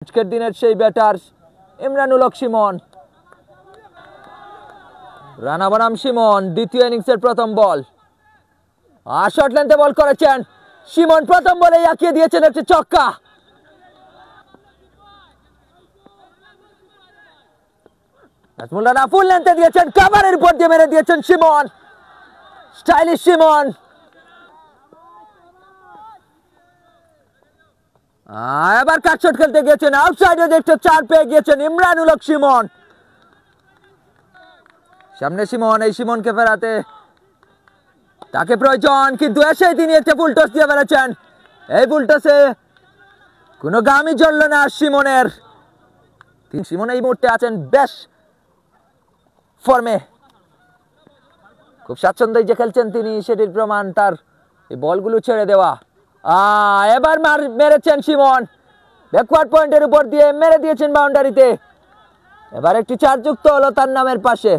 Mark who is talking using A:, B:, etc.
A: আজকের দিনের সেই ব্যাটার ইমরানুল হক শিমন, রানা বনাম শিমন, দ্বিতীয় ইনিংসের প্রথম বল। শর্ট লেন্থে বল করেছেন শিমন, প্রথম বলে আঁকিয়ে দিয়েছেন একটি ছক্কা। নাজমুল রানা ফুল লেন্থে দিয়েছেন, কভারের উপর দিয়ে মেরে দিয়েছেন শিমন, স্টাইলিশ শিমন। এবার কাট শট খেলতে গিয়েছেন, আউটসাইডে দেখতে 4 পেয়ে গিয়েছেন ইমরানুল হক শিমন। সামনে শিমন, এই শিমনকে ফেরাতে তাকে প্রয়োজন, কিন্তু এসে তিনি একটা ফুল টস দিয়ে ফেলেছেন। এই ফুল টসে কোনো গামই জ্বলল না শিমনের। শিমন এই মুহূর্তে আছেন বেশ ফর্মে, খুব স্বাচ্ছন্দ্যে যে খেলছেন তিনি, সেটির প্রমাণ তার এই বলগুলো ছেড়ে দেওয়া। এবার মেরেছেন শিমন, ব্যাকওয়ার্ড পয়েন্টের উপর দিয়ে মেরে দিয়েছেন বাউন্ডারিতে। এবার একটি চার যুক্ত হলো তার নামের পাশে।